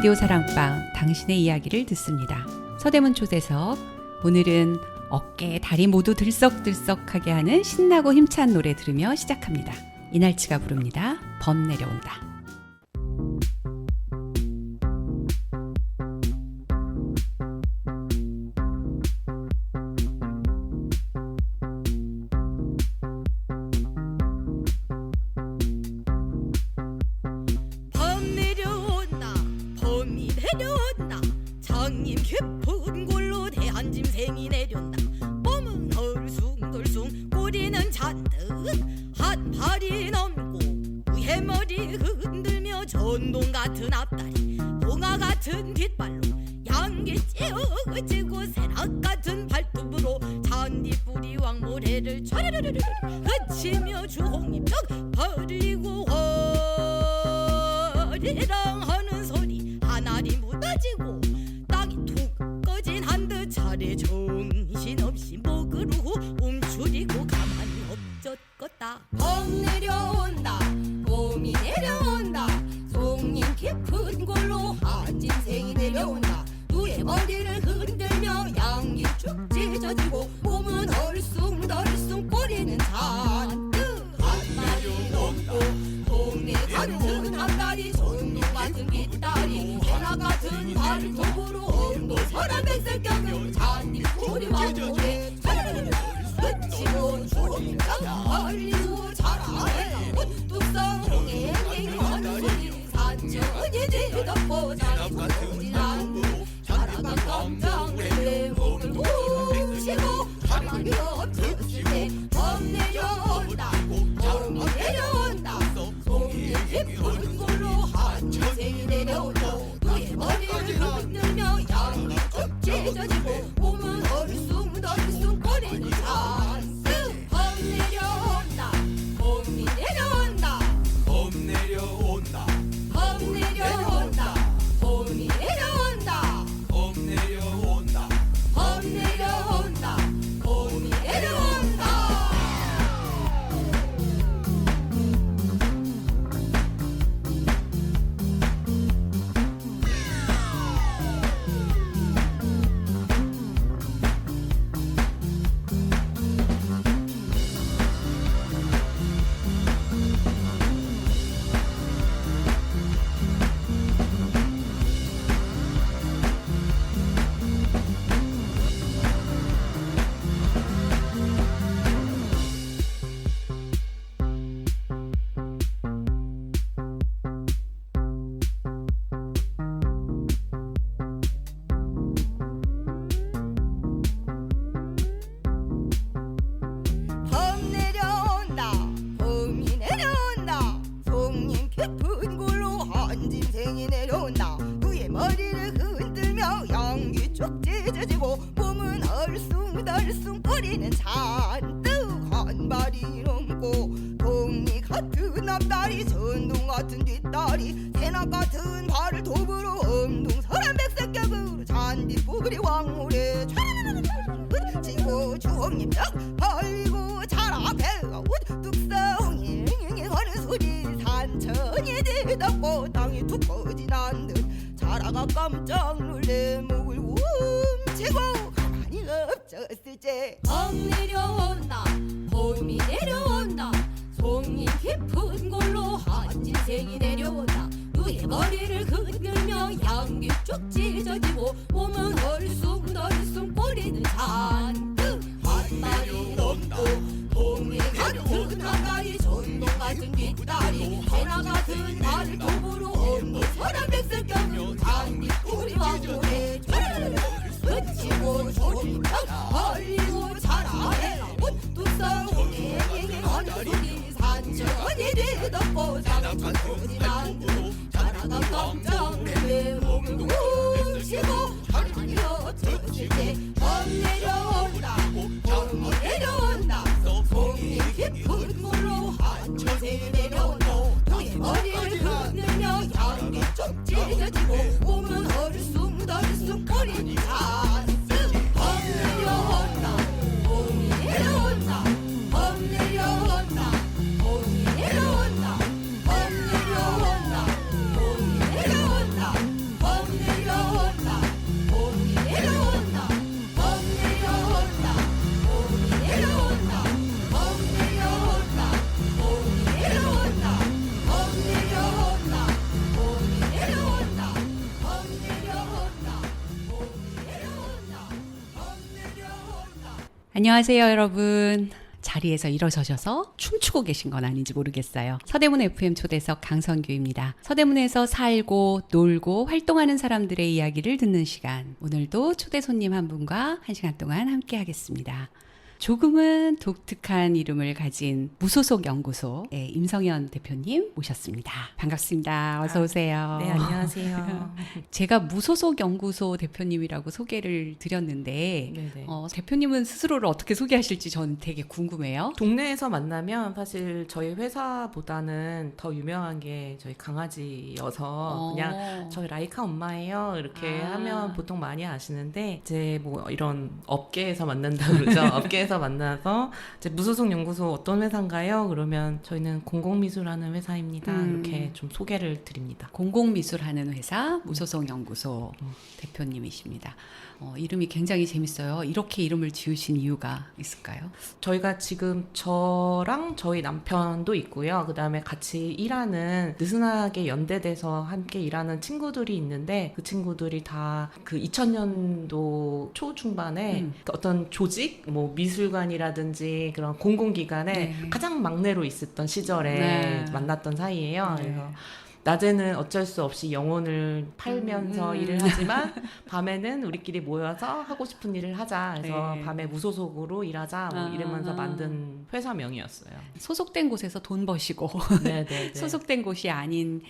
라디오 사랑방 당신의 이야기를 듣습니다. 서대문 초대석, 오늘은 어깨, 다리 모두 들썩들썩하게 하는 신나고 힘찬 노래 들으며 시작합니다. 이날치가 부릅니다. 범 내려온다. 내려온다. 장님 깊은 골로 대한 짐승이 내려온다. 몸은 덜숭덜숭 꼬리는 잔뜩 한 팔이 넘고 위에 머리 흔들며 전동 같은 앞다리 봉화 같은 뒷발로 양기 찌어지고 새낙 같은 발톱으로 잔디뿌리 왕모래를 촤르르르르 그치며 주홍잎쩍 벌리고 허리랑 하는 소리 하나리 무너지고 땅이 툭 꺼진 한듯 차례 정신없이 목으로 움츠리고 가만히 엎젖겄다. 범 내려온다. 봄이 내려온다. 송림 깊은 골로 한 짐승이 내려온다. 누의 머리를 흔들며 양이 쭉 찢어지고 몸은 얼숭덜숭 꼬리는 잔뜩 한 마리 넘고 동네 같은 앞다리 전동 같은 뒷다리 해나 같은 발톱으로 엉덩서란 백색경을 잔디 꼬리 왕고에 그치고 주홍잎장 벌리고 자라해라 뚝성에 앵앵하는 소리 산천이 뒤덮고 자기 손질 않는 자라가 깜짝 내 몸을 훔치고 가만히 엎쳤을 때 범 내려온다. 범이 내려온다. 송이 깊은 골로 한 짐승이 내려온다. 너의 머리를 흔들며 양이 쭉 찢어지고 몸은 얼숭덜숭 꼬리는 잔뜩 범 내려온다. 범이 내려온다. 범 내려온다. 범 내려온다. 범이 내려온다. 범 내려온다. 범 내려온다. 범이 내려온다. 범 내려온다. 범이 내려온다. 송림 깊은 골로 한 짐승이 내려온다. 그의 머리를 흔들며 양기 쭉 찢어지고 몸은 얼숭덜숭 꼬리는 잔뜩 한 발이 넘고 동리 같은 앞다리 전동 같은 뒷다리 새낙 같은 발을 도구로 엉둥서란 백색격으로 잔디뿌리 왕모래 그치고 주홍잎쩍 벌리고 자라배가 뚝성이 하는 소리 산천이 뒤덮고 땅이 툭 꺼진 한듯 자라가 깜짝 놀래 목을 훔치고 가만히 엎쳤을 때 범 내려온다. 봄이 내려온다. 송이 깊은 골로 한 짐승이 내려온다. 누의 머리를 흔들며 양기 쭉 찢어지고 몸은 얼숭덜숭 꼬리는 잔뜩 한 마리 넘고 동리 같은 앞다리 전동 같은 뒷다리 해나 같은 발톱으로 엉덩서란 백색경을 잔디 뿌리 왕고에 그치고 조림장 벌리고 자라해라 뚝성에 앵앵하는 소리 산천이 뒤덮고 자기 젖은 안듯 자라가 깜짝 내 몸을 훔치고 가만히 엎쳤을 때 범 내려온다. 범이 내려온다. 송이 깊은 골로 한 짐승이 내려온다. 너의 머리를 흔들며 양이 쭉 찢어지고 몸은 얼숭덜숭 꼬리는 잔뜩 범 내려온다. 범이 내려온다. 범 내려온다. 범이 내려온다. 범 내려온다. 범이 내려온다. 범 안녕하세요, 여러분. 자리에서 일어서셔서 춤추고 계신 건 아닌지 모르겠어요. 서대문 FM 초대석 강선규입니다. 서대문에서 살고 놀고 활동하는 사람들의 이야기를 듣는 시간. 오늘도 초대 손님 한 분과 1시간 동안 함께 하겠습니다. 조금은 독특한 이름을 가진 무소속 연구소의 임성현 대표님 모셨습니다. 반갑습니다. 어서 오세요. 네, 안녕하세요. 제가 무소속 연구소 대표님이라고 소개를 드렸는데 네네. 대표님은 스스로를 어떻게 소개하실지 전 되게 궁금해요. 동네에서 만나면 사실 저희 회사보다는 더 유명한 게 저희 강아지여서 그냥 저희 라이카 엄마예요 이렇게 하면 보통 많이 아시는데 이제 뭐 이런 업계에서 만난다 그러죠. 업계에서 만나서 이제 무소속 연구소 어떤 회사인가요? 그러면 저희는 공공미술하는 회사입니다. 이렇게 좀 소개를 드립니다. 공공미술하는 회사 무소속 연구소 대표님이십니다. 이름이 굉장히 재밌어요. 이렇게 이름을 지으신 이유가 있을까요? 저희가 지금 저랑 저희 남편도 있고요. 그 다음에 같이 일하는 느슨하게 연대돼서 함께 일하는 친구들이 있는데 그 친구들이 다 그 2000년도 초중반에 어떤 조직, 뭐 미술관이라든지 그런 공공기관에 네. 가장 막내로 있었던 시절에 네. 만났던 사이예요. 네. 그래서 낮에는 어쩔 수 없이 영혼을 팔면서 일을 하지만 밤에는 우리끼리 모여서 하고 싶은 일을 하자. 그래서 네. 밤에 무소속으로 일하자. 뭐 이러면서 만든 회사명이었어요. 소속된 곳에서 돈 버시고 네네. 소속된 곳이 아닌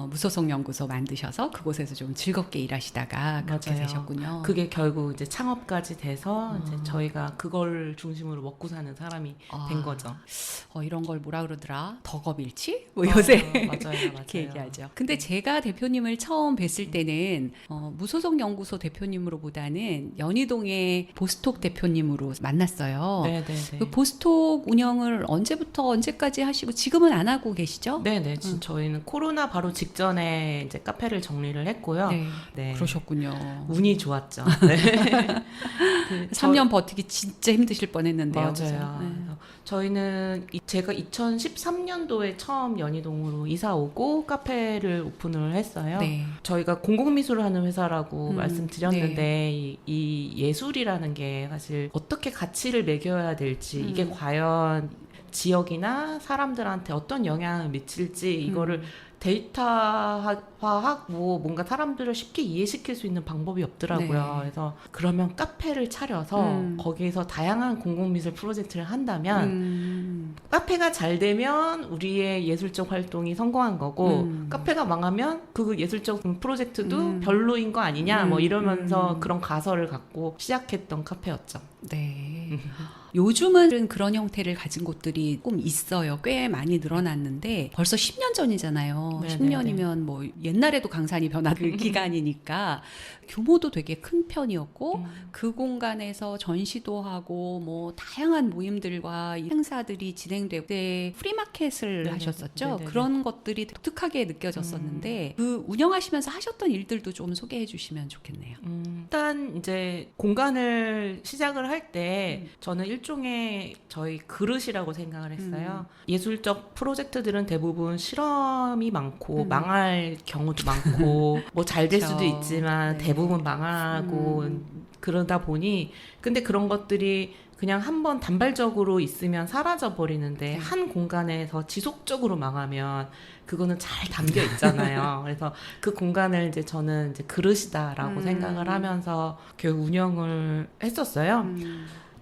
무소속 연구소 만드셔서 그곳에서 좀 즐겁게 일하시다가 그렇게 맞아요. 되셨군요. 그게 결국 이제 창업까지 돼서 이제 저희가 그걸 중심으로 먹고 사는 사람이 된 거죠. 이런 걸 뭐라 그러더라? 덕업일치? 뭐 요새 맞아요. 이렇게 얘기하죠. 근데 제가 대표님을 처음 뵀을 때는 무소속 연구소 대표님으로보다는 연희동의 보스톡 대표님으로 만났어요. 네네네. 그 보스톡 운영을 언제부터 언제까지 하시고 지금은 안 하고 계시죠? 네네. 지금 저희는 코로나 바로 직전에 이제 카페를 정리를 했고요. 네. 네. 그러셨군요. 운이 좋았죠. 네. 3년 버티기 진짜 힘드실 뻔했는데요. 맞아요. 그래서, 네. 그래서 저희는 제가 2013년도에 처음 연희동으로 이사 오고 카페를 오픈을 했어요. 네. 저희가 공공미술을 하는 회사라고 말씀드렸는데 네. 이 예술이라는 게 사실 어떻게 가치를 매겨야 될지 이게 과연 지역이나 사람들한테 어떤 영향을 미칠지 이거를 데이터화하고 뭔가 사람들을 쉽게 이해시킬 수 있는 방법이 없더라고요. 네. 그래서 그러면 카페를 차려서 거기에서 다양한 공공미술 프로젝트를 한다면 카페가 잘 되면 우리의 예술적 활동이 성공한 거고 카페가 망하면 그 예술적 프로젝트도 별로인 거 아니냐 뭐 이러면서 그런 가설을 갖고 시작했던 카페였죠. 네. 요즘은 그런 형태를 가진 곳들이 조금 있어요. 꽤 많이 늘어났는데 벌써 10년 전이잖아요. 네네네. 10년이면 뭐 옛날에도 강산이 변한 그 기간이니까 규모도 되게 큰 편이었고 그 공간에서 전시도 하고 뭐 다양한 모임들과 행사들이 진행되고 그때 프리마켓을 네네. 하셨었죠. 네네네. 그런 것들이 독특하게 느껴졌었는데 그 운영하시면서 하셨던 일들도 좀 소개해 주시면 좋겠네요. 일단 이제 공간을 시작을 할 때 저는 일종의 저희 그릇이라고 생각을 했어요. 예술적 프로젝트들은 대부분 실험이 많고 망할 경우도 많고 뭐 잘 될 수도 그렇죠. 있지만 네. 대부분 망하고 그러다 보니 근데 그런 것들이 그냥 한번 단발적으로 있으면 사라져 버리는데 한 공간에서 지속적으로 망하면 그거는 잘 담겨 있잖아요. 그래서 그 공간을 이제 저는 이제 그릇이다라고 생각을 하면서 결국 운영을 했었어요.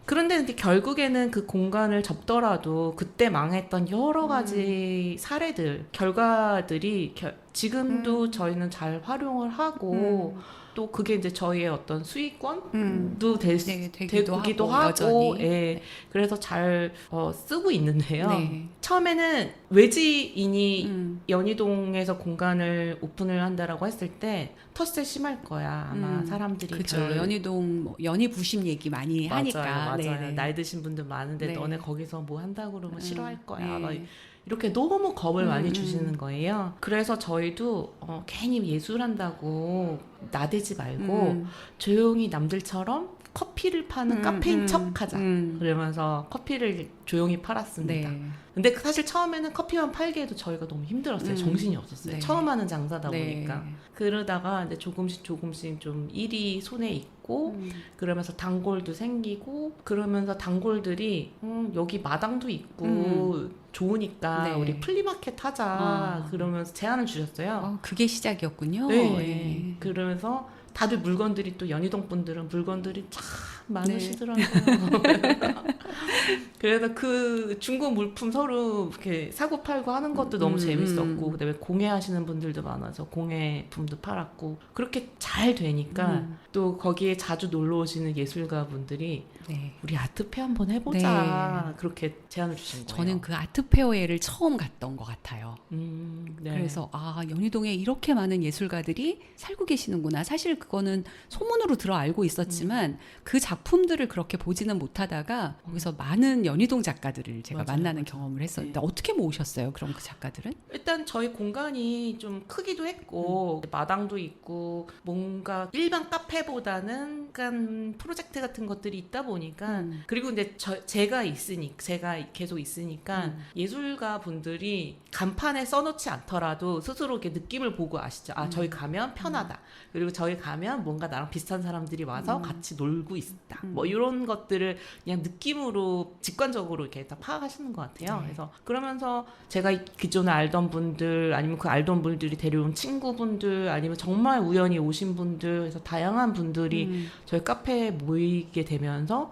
그런데 이제 결국에는 그 공간을 접더라도 그때 망했던 여러 가지 사례들, 결과들이 지금도 저희는 잘 활용을 하고 또 그게 이제 저희의 어떤 수익권도 되기도 하고, 여전히. 예. 네. 그래서 잘 쓰고 있는데요. 네. 처음에는 외지인이 연희동에서 공간을 오픈을 한다라고 했을 때 텃세 심할 거야. 아마 사람들이 그죠. 별로 연희동 뭐 연희 부심 얘기 많이 하니까. 맞아요. 네네. 나이 드신 분들 많은데 네. 너네 거기서 뭐 한다고 그러면 싫어할 거야. 네. 막 이렇게 너무 겁을 많이 주시는 거예요. 그래서 저희도 괜히 예술한다고 나대지 말고 조용히 남들처럼 커피를 파는 카페인 척하자. 음. 그러면서 커피를 조용히 팔았습니다. 네. 근데 사실 처음에는 커피만 팔기에도 저희가 너무 힘들었어요. 정신이 없었어요. 네. 처음 하는 장사다 네. 보니까. 그러다가 이제 조금씩 좀 일이 손에 있고 그러면서 단골도 생기고 그러면서 단골들이 여기 마당도 있고 좋으니까 네. 우리 플리마켓 하자 그러면서 제안을 주셨어요. 그게 시작이었군요. 네. 네. 그러면서 다들 물건들이 또 연희동 분들은 물건들이 참 많으시더라고요. 그래서 그 중고 물품 서로 이렇게 사고 팔고 하는 것도 너무 재밌었고 그다음에 공예하시는 분들도 많아서 공예품도 팔았고 그렇게 잘 되니까 또 거기에 자주 놀러 오시는 예술가 분들이 네. 우리 아트페어 한번 해보자 그렇게 제안을 주신 거예요. 저는 그 아트페어회를 처음 갔던 것 같아요. 네. 그래서 연희동에 이렇게 많은 예술가들이 살고 계시는구나. 사실 그거는 소문으로 들어 알고 있었지만 그 작품들을 그렇게 보지는 못하다가 거기서 많은 연희동 작가들을 제가 맞아요, 만나는 경험을 했었는데 어떻게 모으셨어요? 그럼 그 작가들은? 일단 저희 공간이 좀 크기도 했고 마당도 있고 뭔가 일반 카페보다는 약간 프로젝트 같은 것들이 있다 보니까 그리고 이제 제가 계속 있으니까 예술가 분들이 간판에 써놓지 않더라도 스스로 이렇게 느낌을 보고 아시죠? 저희 가면 편하다. 그리고 저희 가면 뭔가 나랑 비슷한 사람들이 와서 같이 놀고 있다. 뭐 이런 것들을 그냥 느낌으로 직관적으로 이렇게 다 파악하시는 것 같아요. 그래서 그러면서 제가 기존에 알던 분들 아니면 그 알던 분들이 데려온 친구분들 아니면 정말 우연히 오신 분들 그래서 다양한 분들이 저희 카페에 모이게 되면서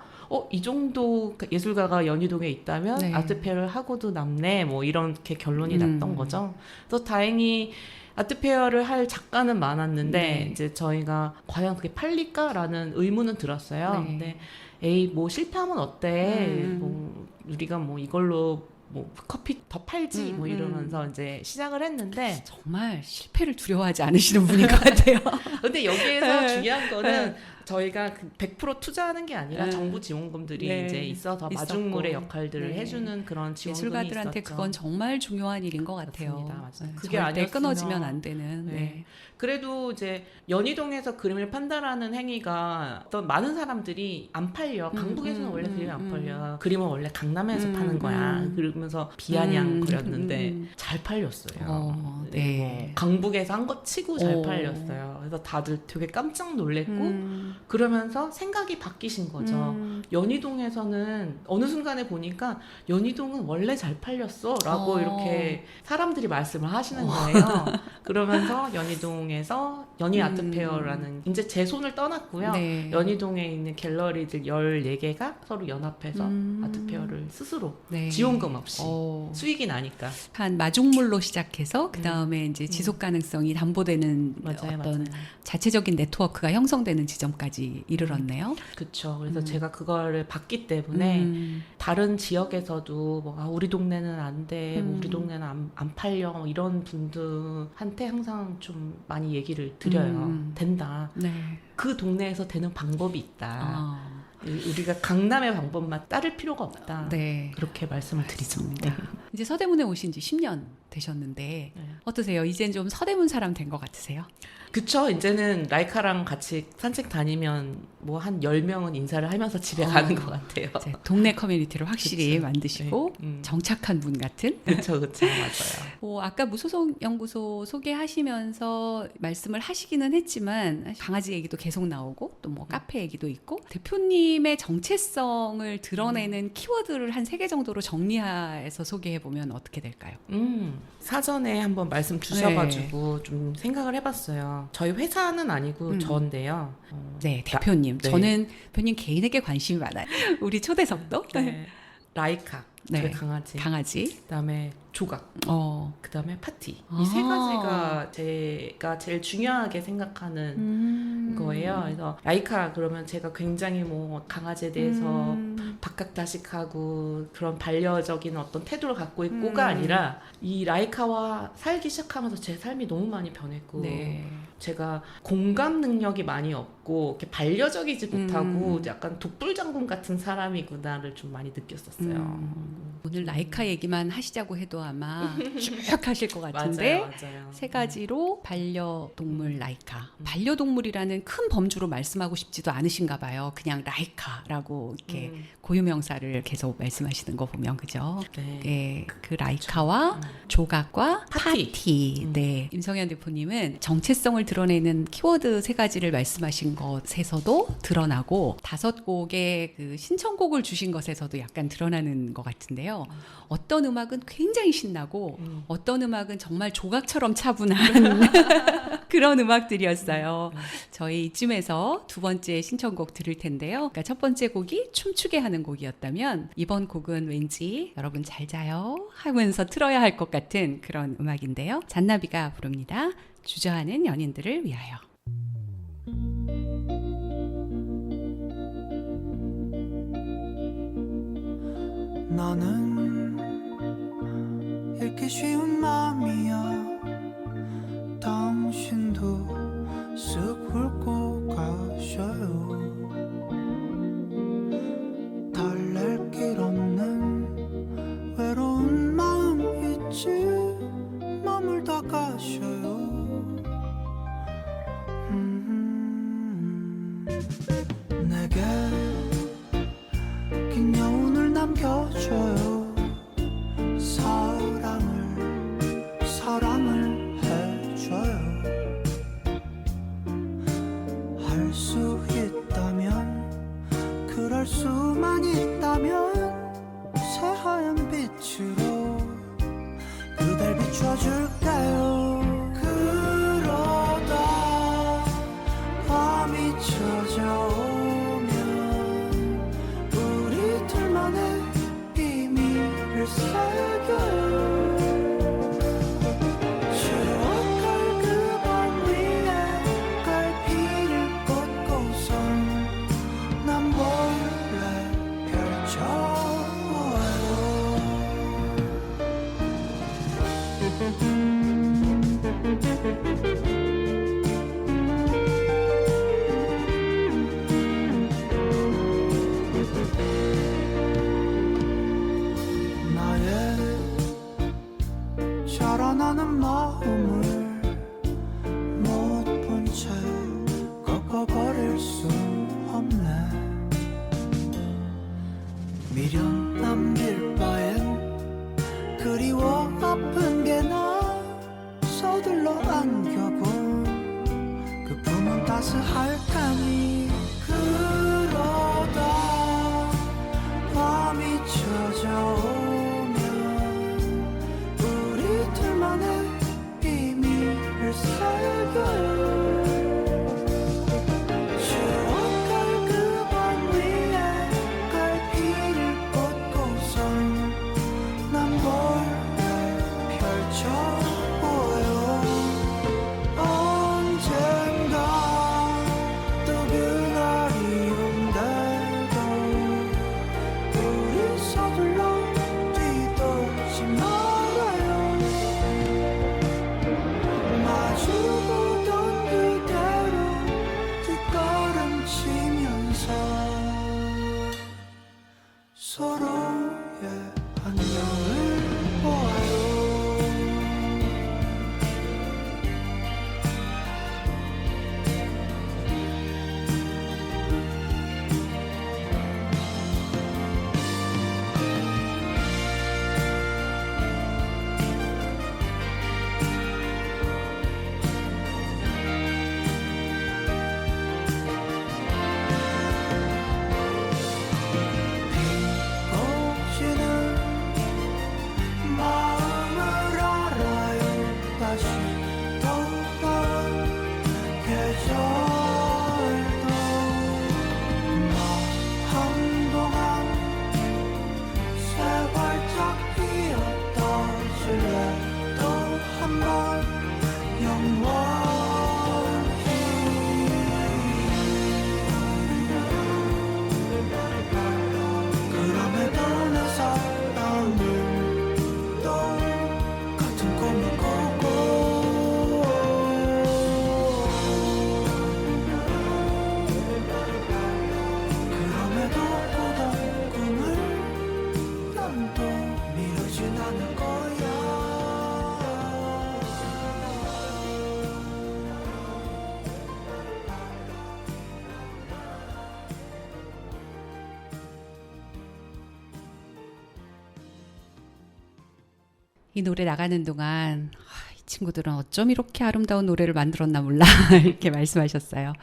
이 정도 예술가가 연희동에 있다면 네. 아트페어를 하고도 남네 뭐 이렇게 결론이 났던 거죠. 그래서 다행히 아트페어를 할 작가는 많았는데 네. 이제 저희가 과연 그게 팔릴까라는 의문은 들었어요. 네. 근데 에이 뭐 실패하면 어때? 뭐 우리가 뭐 이걸로 뭐 커피 더 팔지 뭐 이러면서 이제 시작을 했는데 정말 실패를 두려워하지 않으시는 분인 것 같아요. 근데 여기에서 네. 중요한 거는 저희가 100% 투자하는 게 아니라 네. 정부 지원금들이 네. 이제 있어서 있었고. 마중물의 역할들을 네. 해주는 그런 지원금이 예술가들한테 있었죠. 그건 정말 중요한 일인 것 같아요. 맞습니다. 맞아요. 네, 그게 절대 아니었으면- 끊어지면 안 되는. 네. 네. 그래도 이제 연희동에서 그림을 판다라는 행위가 어떤 많은 사람들이 안 팔려. 강북에서는 원래 그림이 안 팔려. 그림은 원래 강남에서 파는 거야. 그러면서 비아냥거렸는데 잘 팔렸어요. 네. 강북에서 한 것 치고 잘 오. 팔렸어요. 그래서 다들 되게 깜짝 놀랬고 그러면서 생각이 바뀌신 거죠. 연희동에서는 어느 순간에 보니까 연희동은 원래 잘 팔렸어라고 이렇게 사람들이 말씀을 하시는 거예요. 그러면서 연희동에서 연희 아트페어라는 이제 제 손을 떠났고요. 네. 연희동에 있는 갤러리들 14개가 서로 연합해서 아트페어를 스스로 네. 지원금 없이 어. 수익이 나니까 한 마중물로 시작해서 그 다음에 이제 지속 가능성이 담보되는 맞아요, 어떤 맞아요. 자체적인 네트워크가 형성되는 지점까지 이르렀네요. 그렇죠. 그래서 제가 그거를 봤기 때문에 다른 지역에서도 뭐 우리 동네는 안 돼, 뭐 우리 동네는 안 팔려 뭐 이런 분들한테 항상 좀 많이 얘기를 드려요. 된다. 네. 그 동네에서 되는 방법이 있다. 아, 우리가 강남의 방법만 따를 필요가 없다. 네. 그렇게 말씀을 드리죠. 알겠습니다. 이제 서대문에 오신 지 10년 되셨는데 네. 어떠세요? 이젠 좀 서대문 사람 된 것 같으세요? 그쵸. 이제는 라이카랑 같이 산책 다니면 뭐 한 10명은 인사를 하면서 집에 가는 것 같아요. 이제 동네 커뮤니티를 확실히 그쵸. 만드시고 네. 정착한 분 같은? 그쵸, 맞아요. 아까 무소속 연구소 소개하시면서 말씀을 하시기는 했지만 강아지 얘기도 계속 나오고 또 뭐 카페 얘기도 있고 대표님의 정체성을 드러내는 키워드를 한 3개 정도로 정리해서 소개해 보면 어떻게 될까요? 사전에 한번 말씀 주셔가지고 좀 생각을 해봤어요. 저희 회사는 아니고 저인데요. 네, 대표님. 네. 저는 대표님 개인에게 관심이 많아요. 우리 초대석도 네. 라이카, 네. 저희 강아지, 강아지. 그다음에 조각, 그다음에 파티. 아. 이 3가지가 제가 제일 중요하게 생각하는 거예요. 그래서 라이카 그러면 제가 굉장히 뭐 강아지에 대해서 박학다식하고 그런 반려적인 어떤 태도를 갖고 있고가 아니라 이 라이카와 살기 시작하면서 제 삶이 너무 많이 변했고 네. 제가 공감 능력이 많이 같고 이렇게 반려적이지 못하고 약간 독불장군 같은 사람이구나를 좀 많이 느꼈었어요. 오늘 라이카 얘기만 하시자고 해도 아마 쭉 하실 것 같은데 맞아요. 세 가지로 반려동물 라이카. 반려동물이라는 큰 범주로 말씀하고 싶지도 않으신가 봐요. 그냥 라이카라고 이렇게 고유명사를 계속 말씀하시는 거 보면 그죠? 네. 네, 그 라이카와 조각과 파티. 파티. 네. 임성현 대표님은 정체성을 드러내는 키워드 세 가지를 말씀하신 것에서도 드러나고 5곡의 그 신청곡을 주신 것에서도 약간 드러나는 것 같은데요. 어떤 음악은 굉장히 신나고 어떤 음악은 정말 조각처럼 차분한 그런 음악들이었어요. 저희 이쯤에서 두 번째 신청곡 들을 텐데요. 그러니까 첫 번째 곡이 춤추게 하는 곡이었다면 이번 곡은 왠지 여러분 잘 자요 하면서 틀어야 할 것 같은 그런 음악인데요. 잔나비가 부릅니다. 주저하는 연인들을 위하여. 나는 읽기 쉬운 마음이야. 당신도 쓱 훑고 가셔요. 달랠 길 없는 외로운 마음 있지. 머물다 가셔요. 내게 긴 여운을 남겨줘요. 사랑을 해줘요. 할 수 있다면, 그럴 수만 있다면 새하얀 빛으로 그댈 비춰줄게요. 그러다 밤이 찾아오면 우리 둘만의 비밀을 새겨요. 추억할 그 밤 위에 갈피를 꽂고선 난 몰래 펼쳐보아요. 나의 자라나는 마음을 못 본 채 꺾어버릴 수 없네. 미련 남길 바엔 그리워 아픈 게 나 서둘러 안겨본 그 품은 따스할 테니. 그러다 밤이 찾아오면 우리 둘만의 비밀을 새겨요. 추억할 그 밤 위에 갈피를 꽂고선 난 몰래 펼쳐보아요. 언젠가 이 노래 나가는 동안 이 친구들은 어쩜 이렇게 아름다운 노래를 만들었나 몰라 이렇게 말씀하셨어요.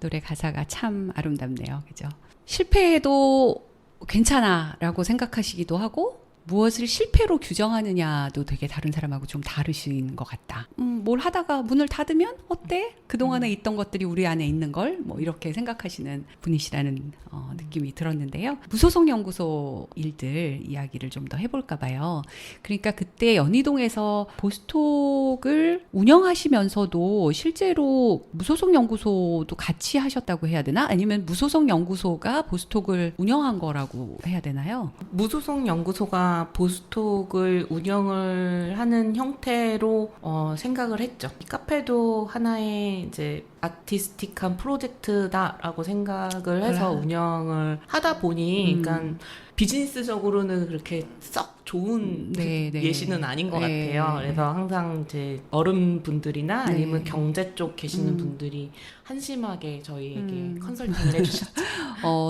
노래 가사가 참 아름답네요. 그죠? 실패해도 괜찮아라고 생각하시기도 하고 무엇을 실패로 규정하느냐도 되게 다른 사람하고 좀 다르신 것 같다. 뭘 하다가 문을 닫으면 어때? 그동안에 있던 것들이 우리 안에 있는 걸 뭐 이렇게 생각하시는 분이시라는 느낌이 들었는데요. 무소속 연구소 일들 이야기를 좀 더 해볼까 봐요. 그러니까 그때 연희동에서 보스톡을 운영하시면서도 실제로 무소속 연구소도 같이 하셨다고 해야 되나? 아니면 무소속 연구소가 보스톡을 운영한 거라고 해야 되나요? 무소속 연구소가 보스톡을 운영을 하는 형태로 생각을 했죠. 이 카페도 하나의 이제 아티스틱한 프로젝트다라고 생각을 해서 운영을 하다 보니, 그러니까 비즈니스적으로는 그렇게 썩 좋은 예시는 아닌 것 같아요. 그래서 항상 이제 어른분들이나 아니면 경제 쪽 계시는 분들이 한심하게 저희에게 컨설팅을 해주셨죠.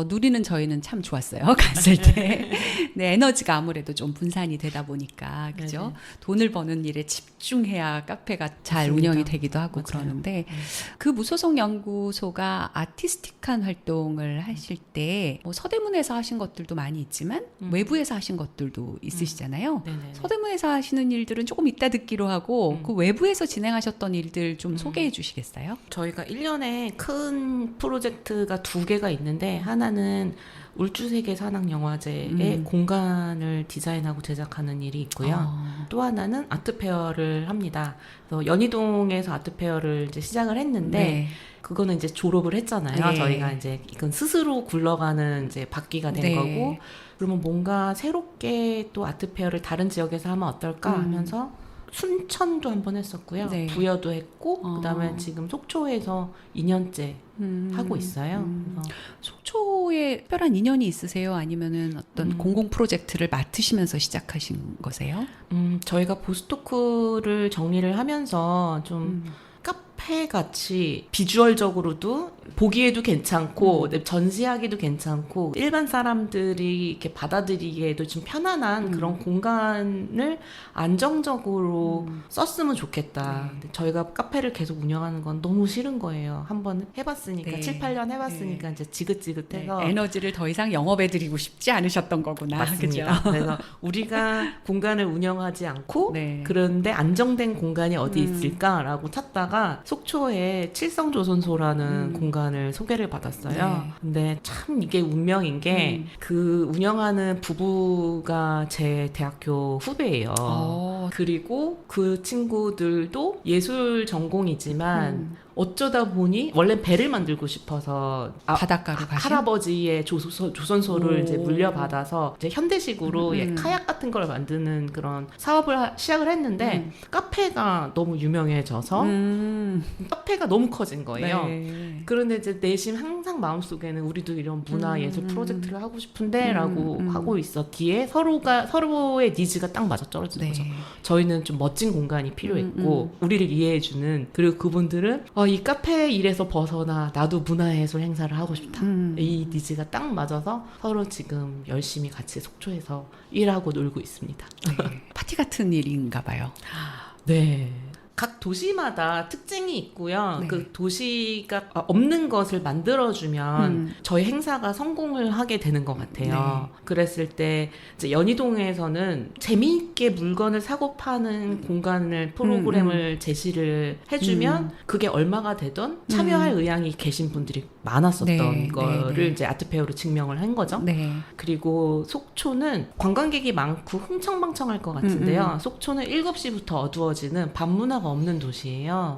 누리는 저희는 참 좋았어요. 갔을 때. 네, 에너지가 아무래도 좀 분산이 되다 보니까, 그죠? 네네. 돈을 버는 일에 집중해야 카페가 잘 맞습니다. 운영이 되기도 하고 맞아요. 그러는데, 그 무소속 연구소가 아티스틱한 활동을 하실 때, 뭐 서대문에서 하신 것들도 많이 있지만, 외부에서 하신 것들도 있으시잖아요. 네네. 서대문에서 하시는 일들은 조금 이따 듣기로 하고, 그 외부에서 진행하셨던 일들 좀 소개해 주시겠어요? 저희가 1년에 큰 프로젝트가 2개가 있는데, 하나는 울주세계 산학영화제의 공간을 디자인하고 제작하는 일이 있고요. 또 하나는 아트페어를 합니다. 그래서 연희동에서 아트페어를 이제 시작을 했는데, 네. 그거는 이제 졸업을 했잖아요. 네. 저희가 이제 이건 스스로 굴러가는 이제 바퀴가 된 네. 거고, 그러면 뭔가 새롭게 또 아트페어를 다른 지역에서 하면 어떨까 하면서 순천도 한번 했었고요. 네. 부여도 했고, 그다음에 지금 속초에서 2년째 하고 있어요. 그래서 속초에 특별한 인연이 있으세요? 아니면은 어떤 공공 프로젝트를 맡으시면서 시작하신 거세요? 저희가 보스토크를 정리를 하면서 좀 카페 같이 비주얼적으로도 보기에도 괜찮고 전시하기도 괜찮고 일반 사람들이 이렇게 받아들이기에도 좀 편안한 그런 공간을 안정적으로 썼으면 좋겠다. 근데 저희가 카페를 계속 운영하는 건 너무 싫은 거예요. 한번 해봤으니까 네. 7, 8년 해봤으니까 네. 이제 지긋지긋해서 에너지를 더 이상 영업해드리고 싶지 않으셨던 거구나. 맞습니다. 그죠? 그래서 우리가 공간을 운영하지 않고 네. 그런데 안정된 공간이 어디 있을까라고 찾다가 속초에 칠성조선소라는 공간을 소개를 받았어요. 네. 근데 참 이게 운명인 게 그 운영하는 부부가 제 대학교 후배예요. 그리고 그 친구들도 예술 전공이지만 어쩌다 보니 원래 배를 만들고 싶어서 바닷가로 가신? 할아버지의 조선소를 오. 이제 물려받아서 이제 현대식으로 카약 같은 걸 만드는 그런 사업을 시작을 했는데 카페가 너무 유명해져서 카페가 너무 커진 거예요. 네. 그런데 이제 내심 항상 마음속에는 우리도 이런 문화 예술 프로젝트를 하고 싶은데라고 하고 있었기에 서로의 니즈가 딱 맞아 떨어지는 네. 거죠. 저희는 좀 멋진 공간이 필요했고 우리를 이해해주는, 그리고 그분들은 이 카페 일에서 벗어나 나도 문화예술 행사를 하고 싶다. 이 니즈가 딱 맞아서 서로 지금 열심히 같이 속초에서 일하고 놀고 있습니다. 네. 파티 같은 일인가 봐요. 네. 각 도시마다 특징이 있고요. 네. 그 도시가 없는 것을 만들어주면 저희 행사가 성공을 하게 되는 것 같아요. 그랬을 때 이제 연희동에서는 재미있게 물건을 사고 파는 공간을 프로그램을 제시를 해주면 그게 얼마가 되던 참여할 의향이 계신 분들이 많았었던 네, 거를 네, 네. 이제 아트페어로 증명을 한 거죠. 네. 그리고 속초는 관광객이 많고 흥청망청할 것 같은데요. 속초는 7시부터 어두워지는 밤문화가 없는 도시예요.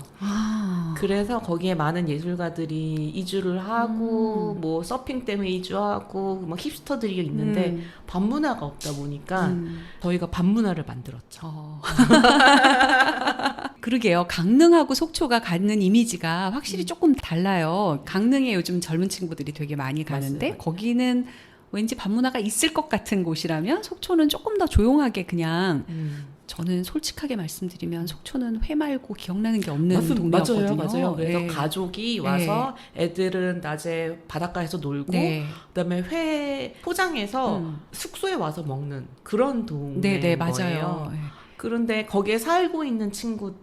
그래서 거기에 많은 예술가들이 이주를 하고 뭐 서핑 때문에 이주하고 뭐 힙스터들이 있는데 밤문화가 없다 보니까 저희가 밤문화를 만들었죠. 그러게요. 강릉하고 속초가 갖는 이미지가 확실히 조금 달라요. 강릉에 요즘 젊은 친구들이 되게 많이 가는데 맞아요. 거기는 왠지 밤문화가 있을 것 같은 곳이라면 속초는 조금 더 조용하게 그냥 저는 솔직하게 말씀드리면 속초는 회 말고 기억나는 게 없는 동네였거든요. 맞아요. 그래서 네. 가족이 와서 애들은 낮에 바닷가에서 놀고 네. 그다음에 회 포장해서 숙소에 와서 먹는 그런 동네인 네, 거예요. 맞아요. 네. 그런데 거기에 살고 있는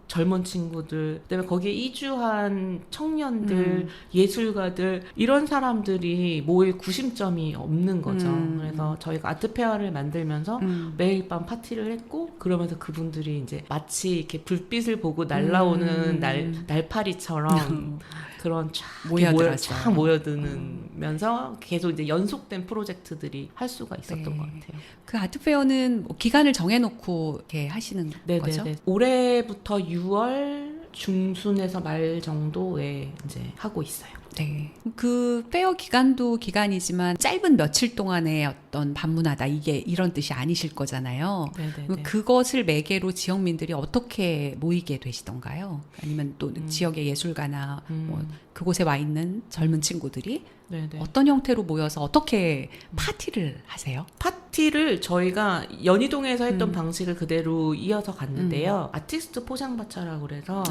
젊은 친구들, 그다음에 거기에 이주한 청년들, 예술가들 이런 사람들이 모일 구심점이 없는 거죠. 그래서 저희가 아트페어를 만들면서 매일 밤 파티를 했고 그러면서 그분들이 이제 마치 이렇게 불빛을 보고 날아오는 날파리처럼 그런 쫙 모여드면서 계속 이제 연속된 프로젝트들이 할 수가 있었던 네. 것 같아요. 그 아트페어는 뭐 기간을 정해놓고 이렇게 하시는 거죠? 네네네. 올해부터 6월 중순에서 말 정도에 이제 하고 있어요. 네. 그 페어 기간도 기간이지만 짧은 며칠 동안의 어떤 반문하다 이게 이런 뜻이 아니실 거잖아요. 네네네. 그것을 매개로 지역민들이 어떻게 모이게 되시던가요? 아니면 또 지역의 예술가나 뭐 그곳에 와 있는 젊은 친구들이 네네. 어떤 형태로 모여서 어떻게 파티를 하세요? 파티를 저희가 연희동에서 했던 방식을 그대로 이어서 갔는데요. 아티스트 포장마차라고 그래서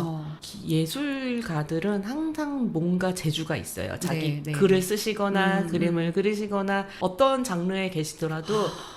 예술가들은 항상 뭔가 재주가 있어요. 자기 네, 네. 글을 쓰시거나 그림을 그리시거나 어떤 장르에 계시더라도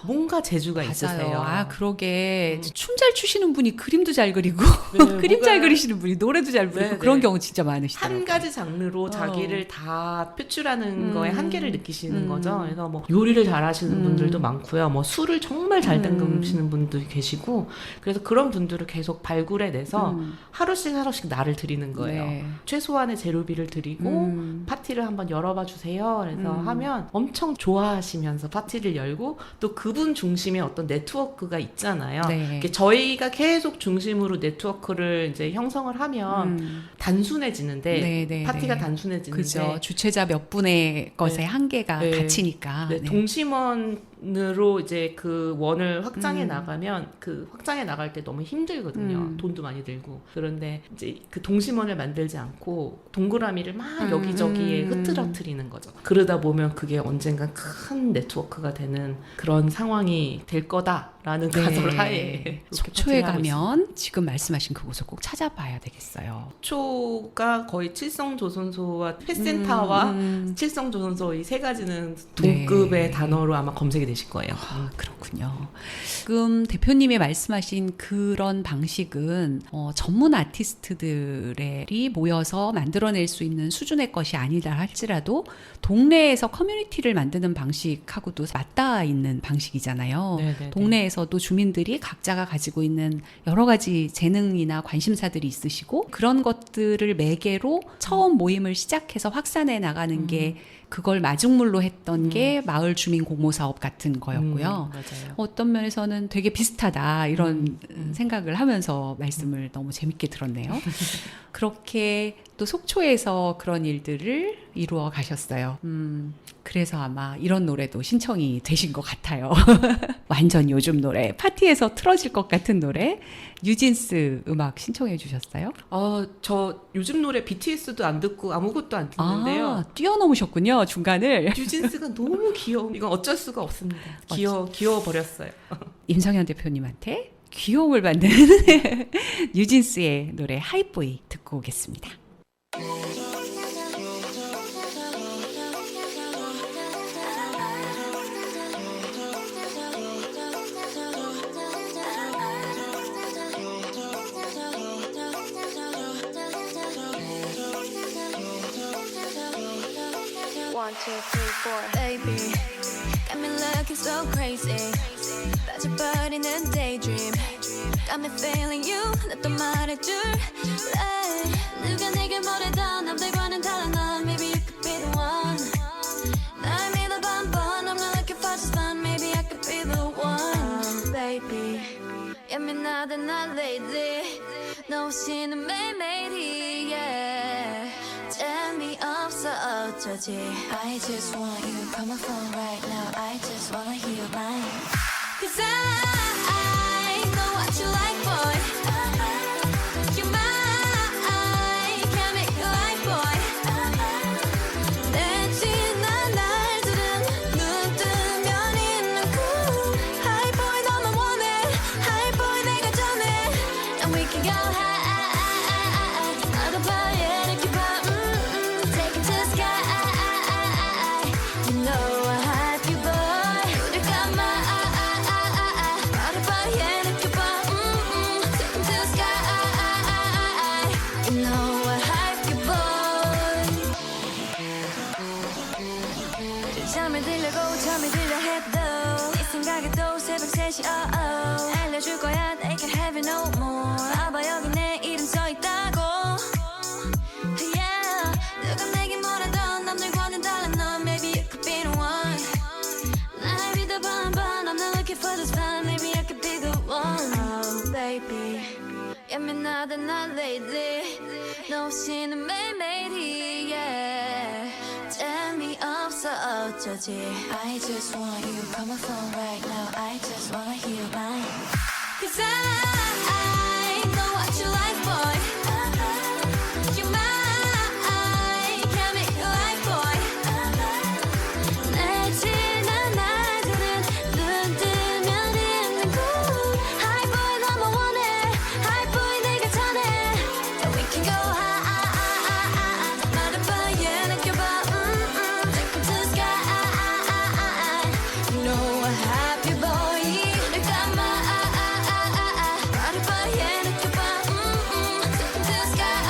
뭔가 재주가 있으세요. 아, 그러게. 춤 잘 추시는 분이 그림도 잘 그리고 네, 그림 잘 뭔가- 그리시는 분이 노래도 잘 부르고 네, 그런 네. 경우 진짜 많으시더라고요. 한 가지 장르로 자기를 다 표출하는 거에 한계를 느끼시는 음. 거죠. 그래서 뭐 요리를 잘하시는 분들도 많고요. 뭐 술을 정말 잘 담그시는 분도 계시고 그래서 그런 분들을 계속 발굴해내서 하루씩 나를 드리는 거예요. 네. 최소한의 재료비를 드리고 파티를 한번 열어봐 주세요. 그래서 하면 엄청 좋아하시면서 파티를 열고 또 그분 중심의 어떤 네트워크가 있잖아요. 네. 이렇게 저희가 계속 중심으로 네트워크를 이제 형성을 하면 단순해지는데 네, 네, 파티가 네. 단순해지는데 그죠. 주최자 몇 분의 것에 한계가 네. 갇히니까. 네, 네. 동심원으로 이제 그 원을 확장해 나가면 그 확장해 나갈 때 너무 힘들거든요. 돈도 많이 들고. 그런데 이제 그 동심원을 만들지 않고 동그라미를 막 여기저기에 흐트러트리는 거죠. 그러다 보면 그게 언젠가 큰 네트워크가 되는 그런 상황이 될 거다라는 가설 하에 그렇게 속초에 파티를 하고 있습니다. 가면 지금 말씀하신 그곳을 꼭 찾아봐야 되겠어요. 속초가 거의 칠성조선소와 패센터와 칠성조선소 이 세 가지는 네. 동급의 단어로 아마 검색이 되실 거예요. 아, 그렇군요. 지금 대표님이 말씀하신 그런 방식은 전문 아티스트들이 모여서 만들어낼 수 있는 수준의 것이 아니다 할지라도 동네에서 커뮤니티를 만드는 방식하고도 맞닿아 있는 방식이잖아요. 네네네. 동네에서도 주민들이 각자가 가지고 있는 여러 가지 재능이나 관심사들이 있으시고 그런 것들을 매개로 처음 모임을 시작해서 확산해 나가는 게 그걸 마중물로 했던 게 마을 주민 공모 사업 같은 거였고요. 맞아요. 어떤 면에서는 되게 비슷하다 이런 생각을 하면서 말씀을 너무 재밌게 들었네요. 그렇게 또 속초에서 그런 일들을 이루어 가셨어요. 그래서 아마 이런 노래도 신청이 되신 것 같아요. 완전 요즘 노래, 파티에서 틀어질 것 같은 노래, 뉴진스 음악 신청해 주셨어요? 저 요즘 노래 BTS도 안 듣고 아무것도 안 듣는데요. 아, 뛰어넘으셨군요, 중간을. 뉴진스가 너무 귀여워. 이건 어쩔 수가 없습니다. 귀여워 버렸어요. 임성현 대표님한테 귀여움을 받는 뉴진스의 노래 하이보이 듣고 오겠습니다. One, two, three, four. Baby, got me looking so crazy. 빠져버리는 daydream. Got me feeling you. 나 또 말해줄래? 누가 내게 뭐래도 남들과는 달라 넌. Maybe you could be the one. 날 믿어봐 한번. I'm not looking for just fun. Maybe I could be the one. Baby, 예민하다 난 lately. 너 없이는 매일매일이 yeah. 재미없어 어쩌지 I just want you call my phone right now I just wanna hear your line Cause I know what you like boy You're mine Can't make you like boy 내 지난 날들은 눈 뜨면 있는 cool High boy 너만 원해 High boy 내가 전해 And we can go high 나도 봐야 이렇게 봐 Take it to the sky You know I have you boy 우리 가만 새벽 3시 알려줄 거야 they can have it no more 봐봐 여기 내 이름 써있다고 yeah 누가 내게 뭐라던 남들과는 달라 넌 maybe you could be the one 날 믿어봐 한번 I'm not looking for this fun maybe I could be the one oh baby 예민하다 난 lately 너 없이는 매일매일이 yeah 재미없어 어쩌지 I just want you come on phone right now I just wanna hear your line Cause I know what you like boy You're mine can't make you like boy 내 지난 날들은 눈 뜨면 있는 곳 High boy 너무 원해 High boy 내가 전해 And we can go high 말해봐 yeah 느껴봐 Take me to the sky You know I'm happy boy 늘 감아 말해봐 yeah 느껴봐 Take me to the sky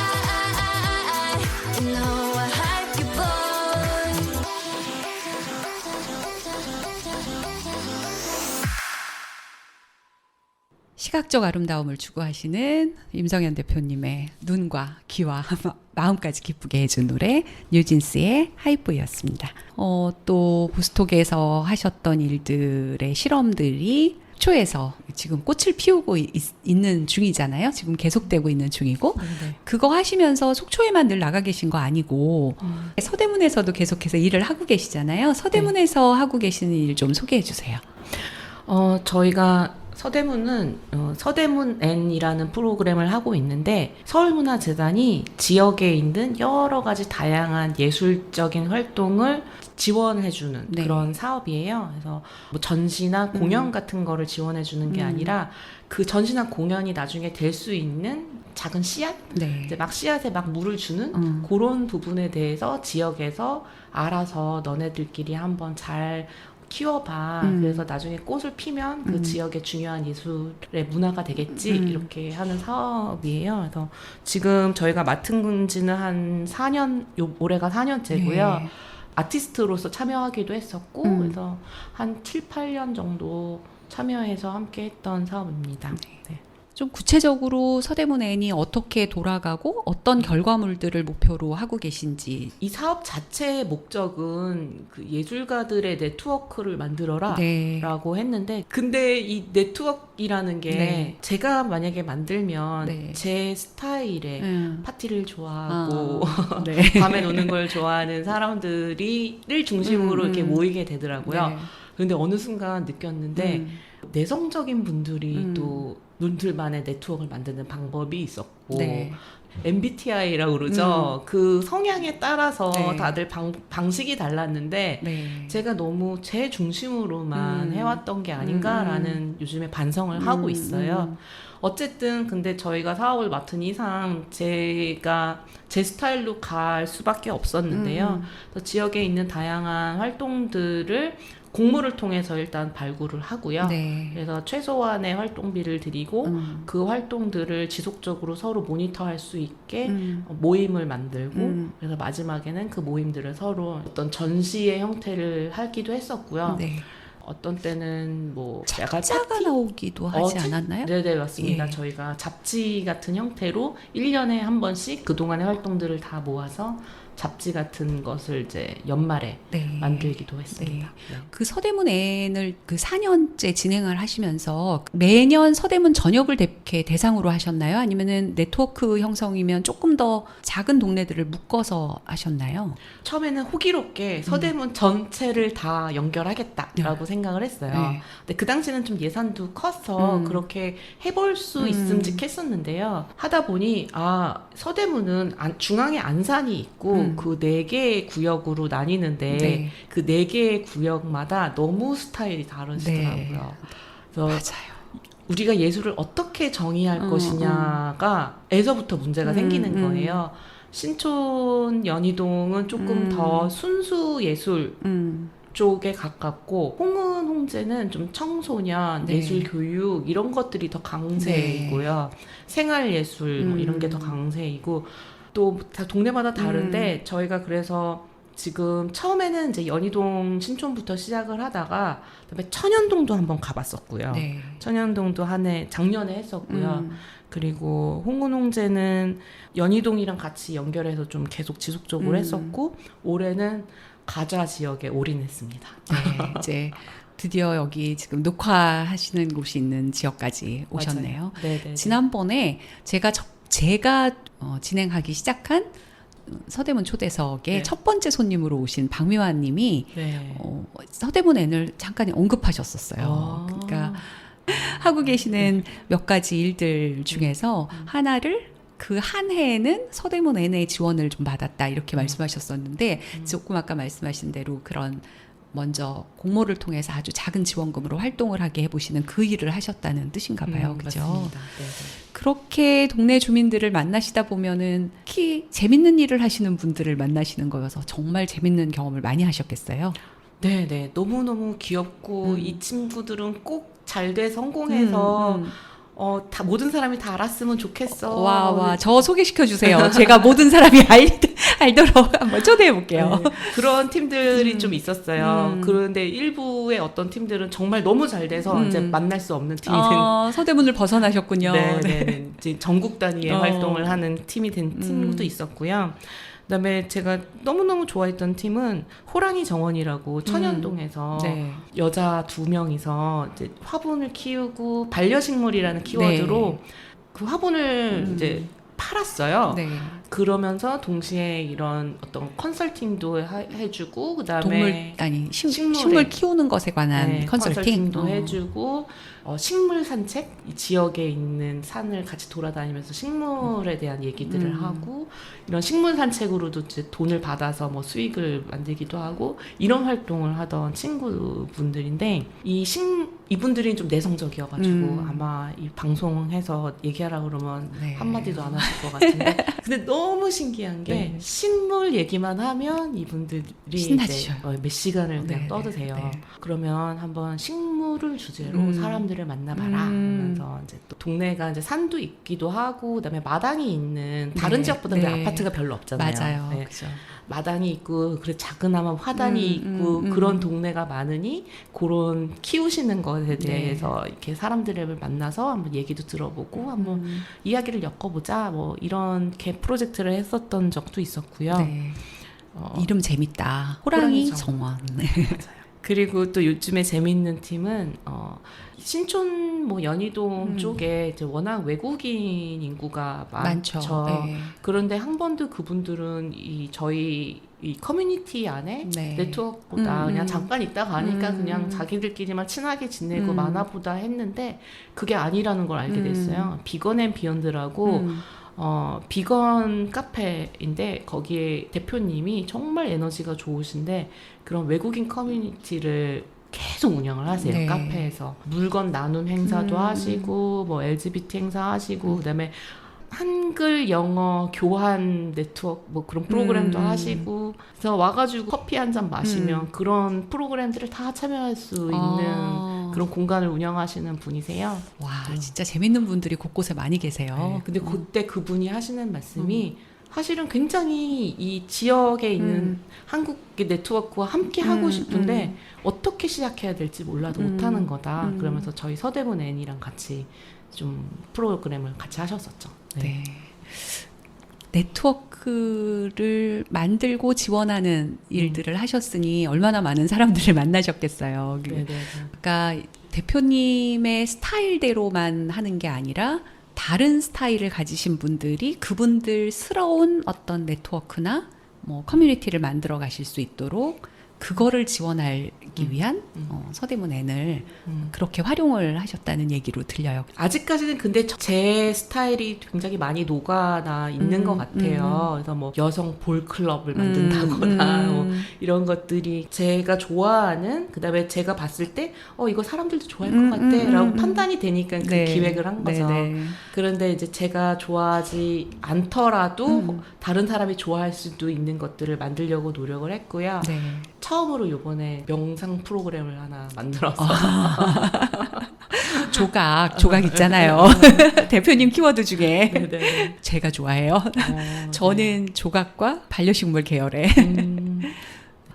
You know I'm happy boy 시각적 아름다움을 추구하시는 임성현 대표님의 눈과 귀와 마음까지 기쁘게 해준 노래 뉴진스의 하이보이였습니다. 또 보스톡에서 하셨던 일들의 실험들이 속초에서 지금 꽃을 피우고 있는 중이잖아요. 지금 계속되고 있는 중이고 그거 하시면서 속초에만 늘 나가 계신 거 아니고 서대문에서도 계속해서 일을 하고 계시잖아요. 서대문에서 하고 계시는 일 좀 소개해 주세요. 저희가 서대문은 서대문 N이라는 프로그램을 하고 있는데 서울문화재단이 지역에 있는 여러 가지 다양한 예술적인 활동을 지원해주는 네. 그런 사업이에요. 그래서 뭐 전시나 공연 같은 거를 지원해주는 게 아니라 그 전시나 공연이 나중에 될 수 있는 작은 씨앗? 네. 이제 막 씨앗에 막 물을 주는 그런 부분에 대해서 지역에서 알아서 너네들끼리 한번 잘 키워봐. 그래서 나중에 꽃을 피면 그 지역의 중요한 예술의 문화가 되겠지. 이렇게 하는 사업이에요. 그래서 지금 저희가 맡은 지는 한 4년, 올해가 4년째고요. 네. 아티스트로서 참여하기도 했었고, 그래서 한 7, 8년 정도 참여해서 함께 했던 사업입니다. 네. 좀 구체적으로 서대문 N이 어떻게 돌아가고 어떤 결과물들을 목표로 하고 계신지. 이 사업 자체의 목적은 그 예술가들의 네트워크를 만들어라 네. 라고 했는데 근데 이 네트워크라는 게 네. 제가 만약에 만들면 네. 제 스타일의 파티를 좋아하고 네. 밤에 노는 걸 좋아하는 사람들을 중심으로 이렇게 모이게 되더라고요. 네. 근데 어느 순간 느꼈는데 내성적인 분들이 또 눈들만의 네트워크를 만드는 방법이 있었고 네. MBTI라고 그러죠. 그 성향에 따라서 네. 다들 방식이 달랐는데 네. 제가 너무 제 중심으로만 해왔던 게 아닌가라는 요즘에 반성을 하고 있어요. 어쨌든 근데 저희가 사업을 맡은 이상 제가 제 스타일로 갈 수밖에 없었는데요. 그래서 지역에 있는 다양한 활동들을 공모를 통해서 일단 발굴을 하고요. 네. 그래서 최소한의 활동비를 드리고 그 활동들을 지속적으로 서로 모니터할 수 있게 모임을 만들고 그래서 마지막에는 그 모임들을 서로 어떤 전시의 형태를 하기도 했었고요. 네. 어떤 때는 뭐 약간 잡지가 나오기도 하지 않았나요? 네네 맞습니다. 예. 저희가 잡지 같은 형태로 1년에 한 번씩 그동안의 활동들을 다 모아서 잡지 같은 것을 이제 연말에 네. 만들기도 했습니다. 네. 그 서대문 N을 그 4년째 진행을 하시면서 매년 서대문 전역을 이렇게 대상으로 하셨나요? 아니면은 네트워크 형성이면 조금 더 작은 동네들을 묶어서 하셨나요? 처음에는 호기롭게 서대문 전체를 다 연결하겠다라고 생각을 했어요. 네. 근데 그 당시는 좀 예산도 커서 그렇게 해볼 수 있음직했었는데요. 하다 보니 서대문은 중앙에 안산이 있고 그 4개의 구역으로 나뉘는데 네. 그 4개의 구역마다 너무 스타일이 다르시더라고요. 그래서 맞아요. 우리가 예술을 어떻게 정의할 것이냐가 에서부터 문제가 생기는 거예요. 신촌 연희동은 조금 더 순수 예술 쪽에 가깝고 홍은 홍제는 좀 청소년, 네. 예술 교육 이런 것들이 더 강세이고요. 생활 예술 뭐 이런 게 더 강세이고 또 다 동네마다 다른데 저희가 그래서 지금 처음에는 이제 연희동 신촌부터 시작을 하다가 그다음에 천연동도 한번 가봤었고요. 네. 천연동도 작년에 했었고요. 음. 그리고 홍은홍제는 연희동이랑 같이 연결해서 좀 계속 지속적으로 했었고 올해는 가좌 지역에 올인했습니다. 네, 이제 드디어 여기 지금 녹화하시는 곳이 있는 지역까지 오셨네요. 네네. 지난번에 제가 진행하기 시작한 서대문 초대석의 네. 첫 번째 손님으로 오신 박미화 님이 네. 서대문 N을 잠깐 언급하셨었어요. 아. 그러니까 하고 계시는 몇 가지 일들 중에서 하나를 그 한 해에는 서대문 N의 지원을 좀 받았다 이렇게 말씀하셨었는데 조금 아까 말씀하신 대로 그런 먼저 공모를 통해서 아주 작은 지원금으로 활동을 하게 해보시는 그 일을 하셨다는 뜻인가 봐요. 그죠? 맞습니다. 네네. 그렇게 동네 주민들을 만나시다 보면은 특히 재밌는 일을 하시는 분들을 만나시는 거여서 정말 재밌는 경험을 많이 하셨겠어요. 네네. 너무너무 귀엽고 이 친구들은 꼭 잘 돼 성공해서 다 모든 사람이 다 알았으면 좋겠어. 와, 저 소개시켜 주세요. 제가 모든 사람이 알도록 한번 초대해 볼게요. 네, 그런 팀들이 좀 있었어요. 그런데 일부의 어떤 팀들은 정말 너무 잘 돼서 이제 만날 수 없는 팀이 된. 서대문을 벗어나셨군요. 네. 이제 전국 단위의 활동을 하는 팀이 된 친구도 있었고요. 그다음에 제가 너무너무 좋아했던 팀은 호랑이 정원이라고 천연동에서 네. 여자 2명이서 이제 화분을 키우고 반려식물이라는 키워드로 그 화분을 이제 팔았어요. 네. 그러면서 동시에 이런 어떤 컨설팅도 해주고 그다음에 식물 키우는 것에 관한 컨설팅도 해주고 식물 산책 이 지역에 있는 산을 같이 돌아다니면서 식물에 대한 얘기들을 하고 이런 식물 산책으로도 이제 돈을 받아서 뭐 수익을 만들기도 하고 이런 활동을 하던 친구분들인데 이분들이 좀 내성적이어가지고 아마 이 방송해서 얘기하라 그러면 네. 한마디도 안 하실 것 같은데 근데 너무 신기한 게 네. 식물 얘기만 하면 이분들이 신나지셔요. 이제 몇 시간을 그냥 네, 떠드세요. 네. 그러면 한번 식물을 주제로 사람들을 만나봐라 하면서 이제 또 동네가 이제 산도 있기도 하고 그다음에 마당이 있는 다른 네, 지역보다 네. 아파트가 별로 없잖아요. 맞아요. 네. 그죠. 마당이 있고 그래 작은아마 화단이 있고 그런 동네가 많으니 그런 키우시는 것에 대해서 이렇게 사람들을 만나서 한번 얘기도 들어보고 한번 이야기를 엮어보자 뭐 이렇게 프로젝트를 했었던 적도 있었고요. 네. 이름 재밌다. 호랑이 호랑이 정원. 네. 그리고 또 요즘에 재미있는 팀은 신촌 뭐 연희동 쪽에 이제 워낙 외국인 인구가 많죠. 네. 그런데 한 번도 그분들은 저희 이 커뮤니티 안에 네. 네트워크보다 그냥 잠깐 있다 가니까 그냥 자기들끼리만 친하게 지내고 만화보다 했는데 그게 아니라는 걸 알게 됐어요. 비건 앤 비욘드라고 비건 카페인데 거기에 대표님이 정말 에너지가 좋으신데 그런 외국인 커뮤니티를 계속 운영을 하세요. 네. 카페에서 물건 나눔 행사도 하시고 뭐 LGBT 행사 하시고 그다음에 한글 영어 교환 네트워크 뭐 그런 프로그램도 하시고 그래서 와가지고 커피 한 잔 마시면 그런 프로그램들을 다 참여할 수 있는 그런 공간을 운영하시는 분이세요. 와, 진짜 재밌는 분들이 곳곳에 많이 계세요. 네, 근데 그때 그분이 하시는 말씀이 사실은 굉장히 이 지역에 있는 한국의 네트워크와 함께 하고 싶은데 어떻게 시작해야 될지 몰라도 못하는 거다. 그러면서 저희 서대문 N이랑 같이 좀 프로그램을 같이 하셨었죠. 네. 네트워크를 만들고 지원하는 일들을 하셨으니 얼마나 많은 사람들을 만나셨겠어요. 네네. 그러니까 대표님의 스타일대로만 하는 게 아니라 다른 스타일을 가지신 분들이 그분들스러운 어떤 네트워크나 뭐 커뮤니티를 만들어 가실 수 있도록 그거를 지원하기 위한 서대문 N을 그렇게 활용을 하셨다는 얘기로 들려요. 아직까지는 근데 제 스타일이 굉장히 많이 녹아나 있는 것 같아요. 그래서 뭐 여성 볼 클럽을 만든다거나 뭐 이런 것들이 제가 좋아하는 그다음에 제가 봤을 때 이거 사람들도 좋아할 것 같아라고 판단이 되니까 그 네. 기획을 한 거죠. 네. 그런데 이제 제가 좋아하지 않더라도 다른 사람이 좋아할 수도 있는 것들을 만들려고 노력을 했고요. 네. 처음으로 이번에 명상 프로그램을 하나 만들어서 조각 있잖아요. 대표님 키워드 중에 네네. 제가 좋아해요. 저는 조각과 반려식물 계열의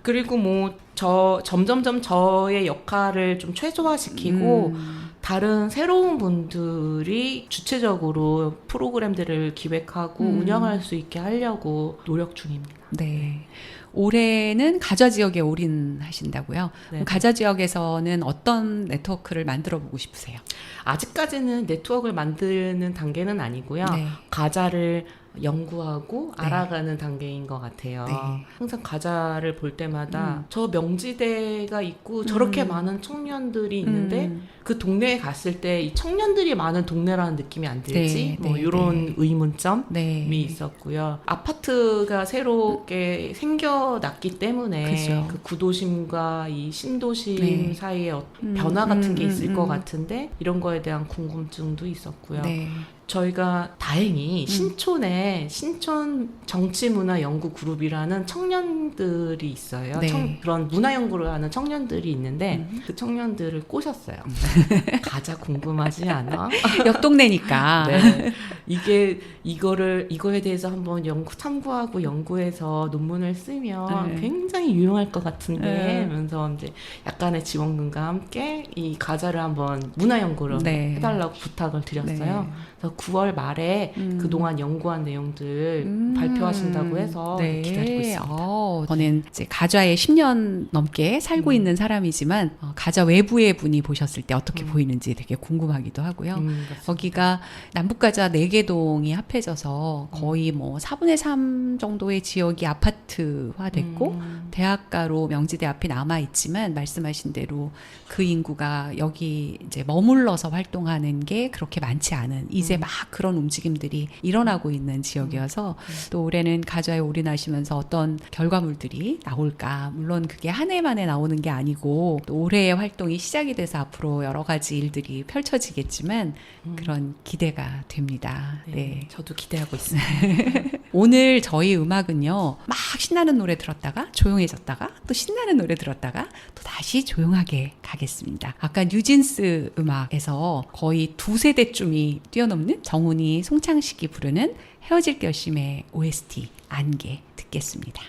그리고 뭐 점점점 저의 역할을 좀 최소화시키고 다른 새로운 분들이 주체적으로 프로그램들을 기획하고 운영할 수 있게 하려고 노력 중입니다. 네. 올해는 가좌 지역에 올인하신다고요? 네. 가좌 지역에서는 어떤 네트워크를 만들어 보고 싶으세요? 아직까지는 네트워크를 만드는 단계는 아니고요. 네. 가자를 연구하고 네. 알아가는 단계인 것 같아요. 네. 항상 가자를 볼 때마다 저 명지대가 있고 저렇게 많은 청년들이 있는데 그 동네에 갔을 때 이 청년들이 많은 동네라는 느낌이 안 들지? 네, 뭐 네, 이런 네. 의문점이 네. 있었고요. 아파트가 새롭게 생겨났기 때문에 그죠. 그 구도심과 이 신도심 네. 사이에 변화 같은 게 있을 것 같은데 이런 거에 대한 궁금증도 있었고요. 네. 저희가 다행히 신촌에 신촌 정치문화연구그룹이라는 청년들이 있어요. 네. 그런 문화연구를 하는 청년들이 있는데 그 청년들을 꼬셨어요. 가자 궁금하지 않아? 옆 동네니까. 네. 이거에 대해서 한번 참고하고 연구해서 논문을 쓰면 네. 굉장히 유용할 것 같은데 네. 하면서 이제 약간의 지원금과 함께 이 가자를 한번 문화연구를 네. 해달라고 부탁을 드렸어요. 네. 그래서 9월 말에 그동안 연구한 내용들 발표하신다고 해서 네. 기다리고 있습니다. 저는 이제 가좌에 10년 넘게 살고 있는 사람이지만 가좌 외부의 분이 보셨을 때 어떻게 보이는지 되게 궁금하기도 하고요. 맞습니다. 거기가 남북가좌 4개 동이 합해져서 거의 뭐 4분의 3 정도의 지역이 아파트화됐고 대학가로 명지대 앞이 남아 있지만 말씀하신 대로 그 인구가 여기 이제 머물러서 활동하는 게 그렇게 많지 않은 이제 막 그런 움직임들이 일어나고 있는 지역이어서 또 올해는 가좌에 올인하시면서 어떤 결과물들이 나올까. 물론 그게 한 해만에 나오는 게 아니고 또 올해의 활동이 시작이 돼서 앞으로 여러 가지 일들이 펼쳐지겠지만 그런 기대가 됩니다. 네. 저도 기대하고 있습니다. 오늘 저희 음악은요, 막 신나는 노래 들었다가 조용해졌다가 또 신나는 노래 들었다가 또 다시 조용하게 가겠습니다. 아까 뉴진스 음악에서 거의 2세대쯤이 뛰어넘는 정훈이 송창식이 부르는 헤어질 결심의 OST 안개 듣겠습니다.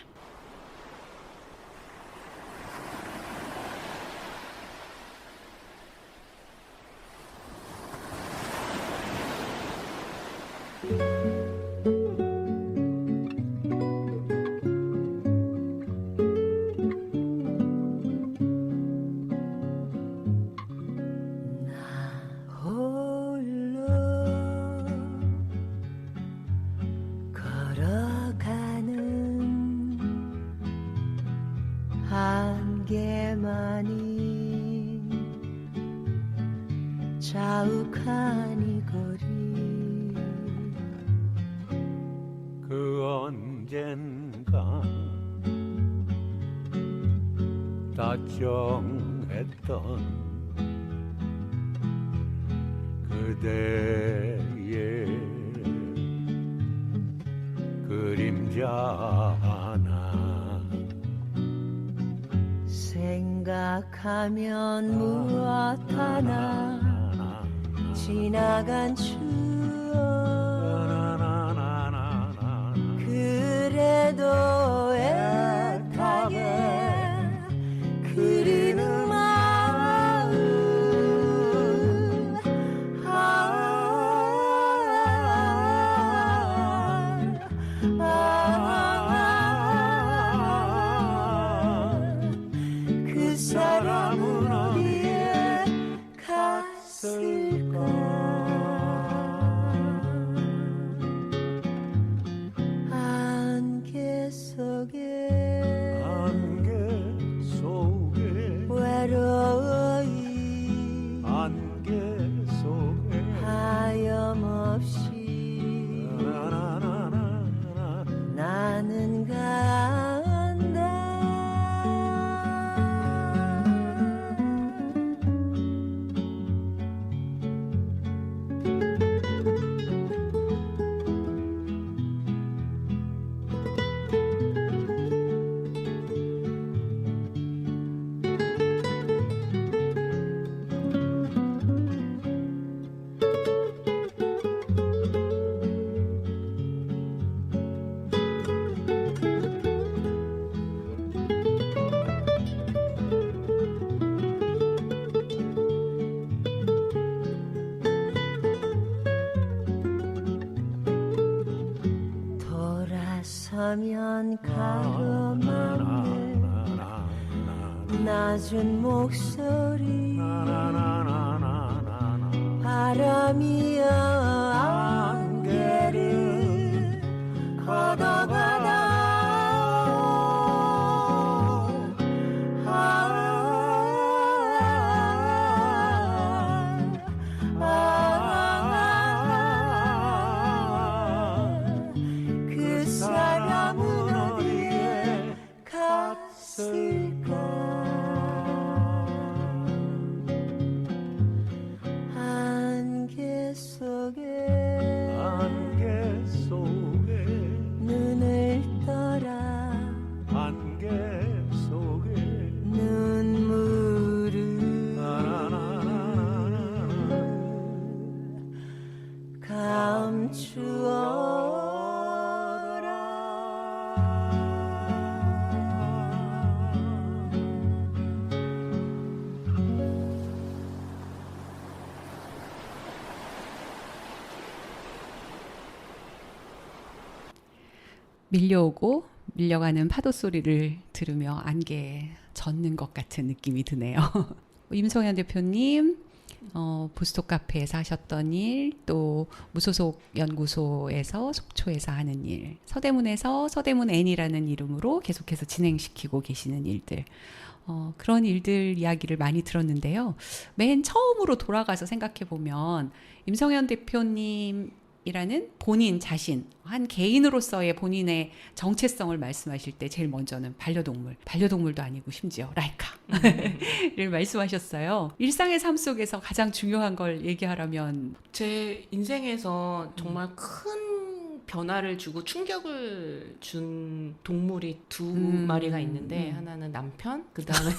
홀로 걸어가는 안개만이 자욱한 이 거리 그 언젠가 다정했던 그대의 그림자 하나 생각하면 무엇 하나 지나간 추억 그래도 애타게 그리는 마음 그 사람은 어디에 갔을까 안개 속에 안개 속에 외로이 안개 속에 하염없이 나나나나나 나는 간다 하면 가로막는 낮은 목소리 바람이여 안개를 걷어가다 그 사람은 어디에 갔을까 안개 속에 눈을 떠라 안개 속에 눈물을 감추어라 밀려오고 밀려가는 파도 소리를 들으며 안개에 젖는 것 같은 느낌이 드네요. 임성현 대표님 보스톡 카페에서 하셨던 일, 또 무소속 연구소에서 속초에서 하는 일, 서대문에서 서대문 N이라는 이름으로 계속해서 진행시키고 계시는 일들, 그런 일들 이야기를 많이 들었는데요. 맨 처음으로 돌아가서 생각해 보면 임성현 대표님 이라는 본인 자신, 한 개인으로서의 본인의 정체성을 말씀하실 때 제일 먼저는 반려동물도 아니고 심지어 라이카를 말씀하셨어요. 일상의 삶 속에서 가장 중요한 걸 얘기하라면 제 인생에서 정말 큰 변화를 주고 충격을 준 동물이 두 마리가 있는데 하나는 남편, 그다음에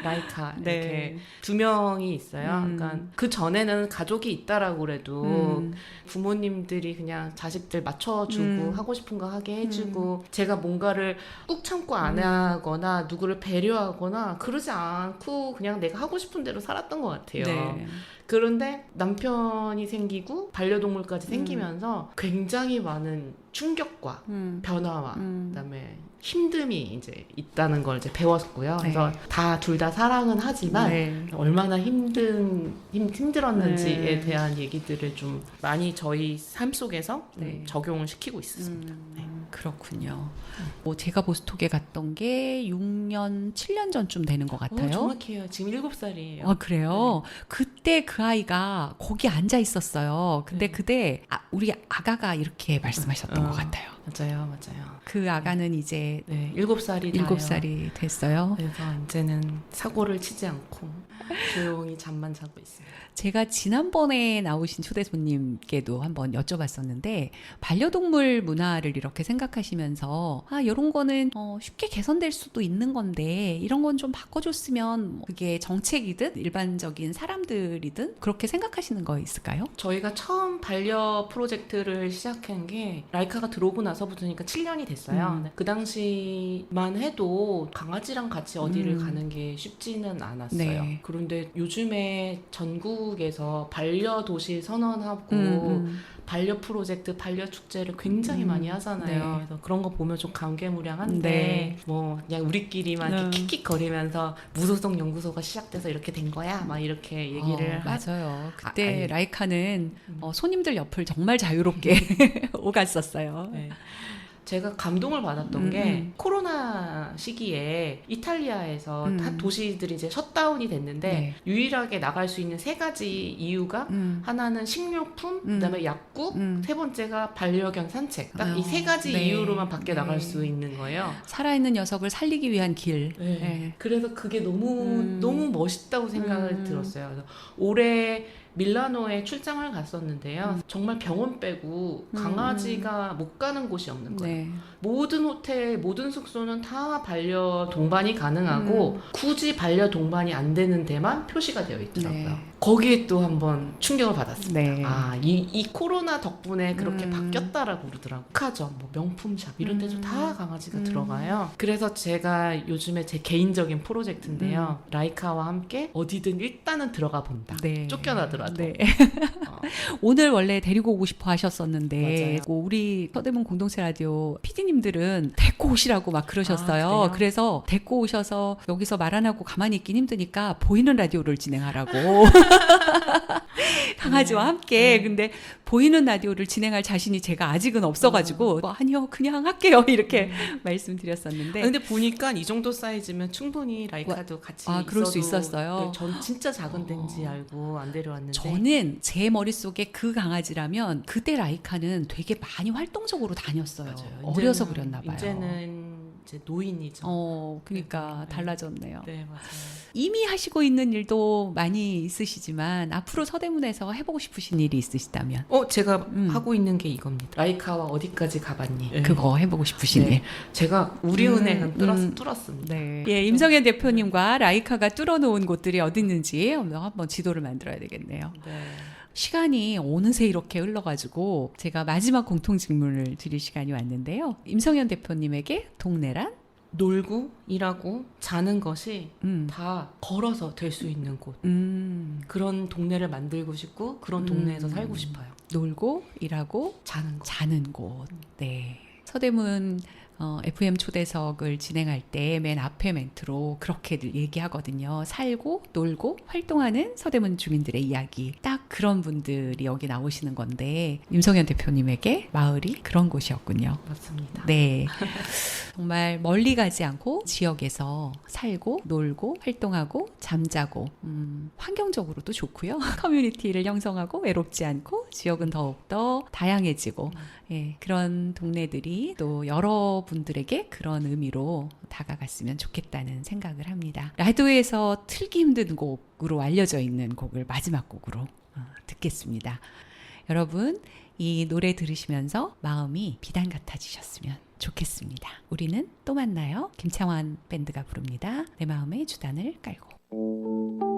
라이카 이렇게 네. 두 명이 있어요. 그러니까 그 전에는 가족이 있다라고 그래도 부모님들이 그냥 자식들 맞춰주고 하고 싶은 거 하게 해주고 제가 뭔가를 꾹 참고 안 하거나 누구를 배려하거나 그러지 않고 그냥 내가 하고 싶은 대로 살았던 것 같아요. 네. 그런데 남편이 생기고 반려동물까지 생기면서 굉장히 많은 충격과 변화와 그다음에 힘듦이 이제 있다는 걸 이제 배웠고요. 그래서 둘 다 사랑은 하지만 얼마나 힘들었는지에 대한 얘기들을 좀 많이 저희 삶 속에서 적용을 시키고 있었습니다. 그렇군요. 제가 보스톡에 갔던 게 6년, 7년 전쯤 되는 것 같아요. 정확해요. 지금 7살이에요. 아, 그래요? 그때 그 아이가 거기 앉아 있었어요. 근데 그때 우리 아가가 이렇게 말씀하셨던 것 같아요. 맞아요. 그 아가는 이제 7살이 됐어요. 그래서 이제는 사고를 치지 않고 조용히 잠만 자고 있어요. 제가 지난번에 나오신 초대 손님께도 한번 여쭤봤었는데 반려동물 문화를 이렇게 생각하시면서 이런 거는 쉽게 개선될 수도 있는 건데 이런 건 좀 바꿔줬으면 그게 정책이든 일반적인 사람들이든 그렇게 생각하시는 거 있을까요? 저희가 처음 반려 프로젝트를 시작한 게 라이카가 들어오고 나서부터니까 7년이 됐어요. 그 당시만 해도 강아지랑 같이 어디를 가는 게 쉽지는 않았어요. 네. 그런데 요즘에 전국에서 반려도시 선언하고 반려 프로젝트, 반려 축제를 굉장히 많이 하잖아요. 그래서 그런 거 보면 좀 감개무량한데 뭐 그냥 우리끼리만 이렇게 킥킥거리면서 무소속 연구소가 시작돼서 이렇게 된 거야 막 이렇게 얘기를 맞아요. 그때 라이카는 손님들 옆을 정말 자유롭게 오갔었어요. 네. 제가 감동을 받았던 게 코로나 시기에 이탈리아에서 다 도시들이 이제 셧다운이 됐는데 유일하게 나갈 수 있는 3가지 이유가 하나는 식료품, 그다음에 약국, 3번째가 반려견 산책. 딱 이 3가지 이유로만 밖에 나갈 수 있는 거예요. 살아있는 녀석을 살리기 위한 길. 그래서 그게 너무 멋있다고 생각을 들었어요. 그래서 올해 밀라노에 출장을 갔었는데요. 정말 병원 빼고 강아지가 못 가는 곳이 없는 거예요. 모든 호텔, 모든 숙소는 다 반려동반이 가능하고 굳이 반려동반이 안 되는 데만 표시가 되어 있더라고요. 거기에 또 한번 충격을 받았습니다. 이 코로나 덕분에 그렇게 바뀌었다라고 그러더라고요. 백화점, 뭐 명품샵 이런 데도 다 강아지가 들어가요. 그래서 제가 요즘에 제 개인적인 프로젝트인데요. 라이카와 함께 어디든 일단은 들어가 본다. 쫓겨나더라도. 하더라도. 네. 어, 오늘 원래 데리고 오고 싶어 하셨었는데 맞아요. 우리 서대문 공동체 라디오 PD님들은 데리고 오시라고 막 그러셨어요. 그래요? 그래서 데리고 오셔서 여기서 말 안 하고 가만히 있긴 힘드니까 보이는 라디오를 진행하라고. 강아지와 네. 함께. 네. 근데 보이는 라디오를 진행할 자신이 제가 아직은 없어가지고 뭐, 아니요 그냥 할게요 이렇게 말씀드렸었는데 근데 보니까 이 정도 사이즈면 충분히 라이카도 같이 그럴 수 있어도 있었어요. 네, 전 진짜 작은 데인지 알고 안 데려왔는데 저는 제 머릿속에 그 강아지라면 그때 라이카는 되게 많이 활동적으로 다녔어요. 맞아요. 어려서 이제는- 그랬나 봐요. 이제는 이제 노인이죠. 그러니까 네. 달라졌네요. 네, 맞아요. 이미 하시고 있는 일도 많이 있으시지만 앞으로 서대문에서 해보고 싶으신 일이 있으시다면 제가 음. 하고 있는 게 이겁니다. 라이카와 어디까지 가봤니? 네. 그거 해보고 싶으신 네. 일. 제가 우리 은행은 음. 뚫었습니다. 네. 예, 임성현 대표님과 라이카가 뚫어놓은 곳들이 어디 있는지 한번 지도를 만들어야 되겠네요. 네. 시간이 어느새 이렇게 흘러가지고 제가 마지막 공통 질문을 드릴 시간이 왔는데요. 임성현 대표님에게 동네란? 놀고 일하고 자는 것이 음, 다 걸어서 될 수 있는 곳. 그런 동네를 만들고 싶고 그런 동네에서 살고 싶어요. 놀고 일하고 자는 거. 자는 곳. 네. 서대문 FM 초대석을 진행할 때 맨 앞에 멘트로 그렇게 얘기하거든요. 살고 놀고 활동하는 서대문 주민들의 이야기. 딱 그런 분들이 여기 나오시는 건데 임성현 대표님에게 마을이 그런 곳이었군요. 맞습니다. 네. 정말 멀리 가지 않고 지역에서 살고 놀고 활동하고 잠자고 환경적으로도 좋고요. 커뮤니티를 형성하고 외롭지 않고 지역은 더욱더 다양해지고 예, 그런 동네들이 또 여러분들에게 그런 의미로 다가갔으면 좋겠다는 생각을 합니다. 라디오에서 틀기 힘든 곡으로 알려져 있는 곡을 마지막 곡으로 듣겠습니다. 여러분 이 노래 들으시면서 마음이 비단 같아지셨으면 좋겠습니다. 우리는 또 만나요. 김창완 밴드가 부릅니다. 내 마음의 주단을 깔고.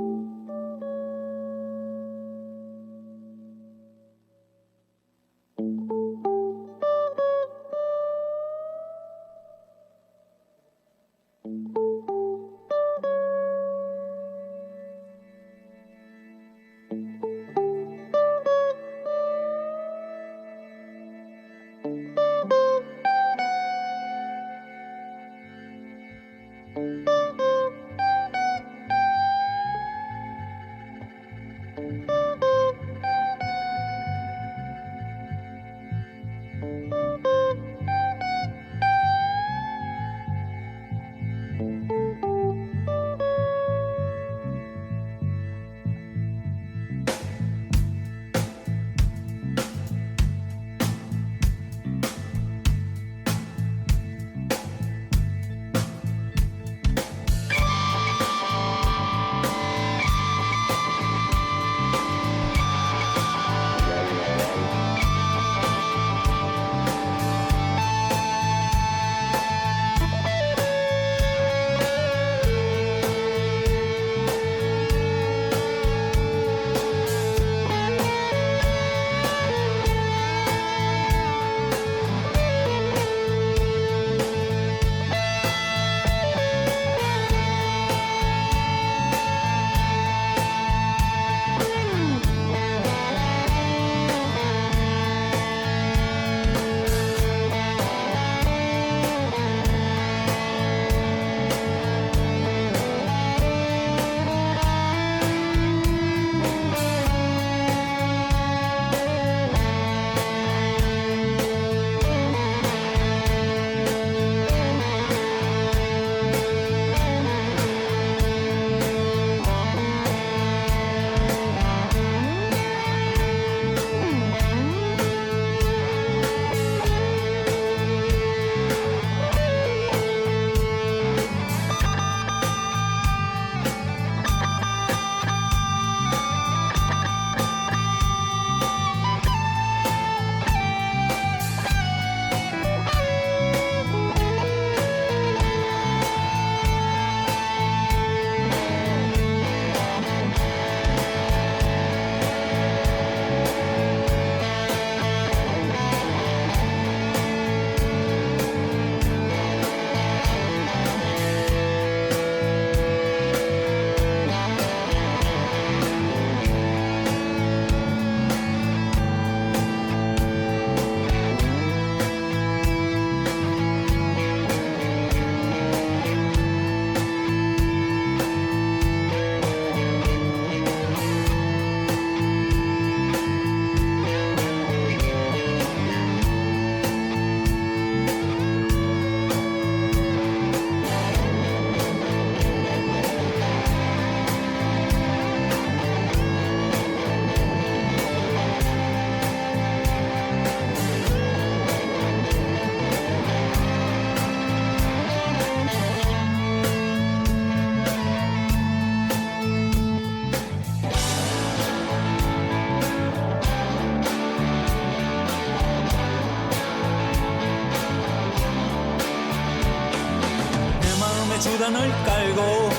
우단을 깔고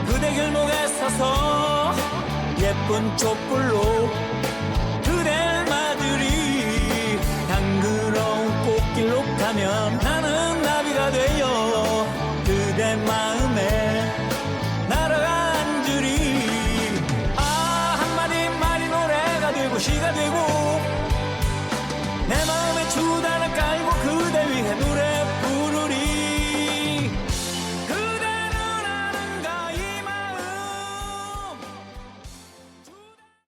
그대 길목에 서서 예쁜 촛불로 그댈 맞으리. 향그러운 꽃길로 가면 나는 나비가 되어 그대 마음에 날아간 줄이. 아 한마디 말이 노래가 되고 시가 되고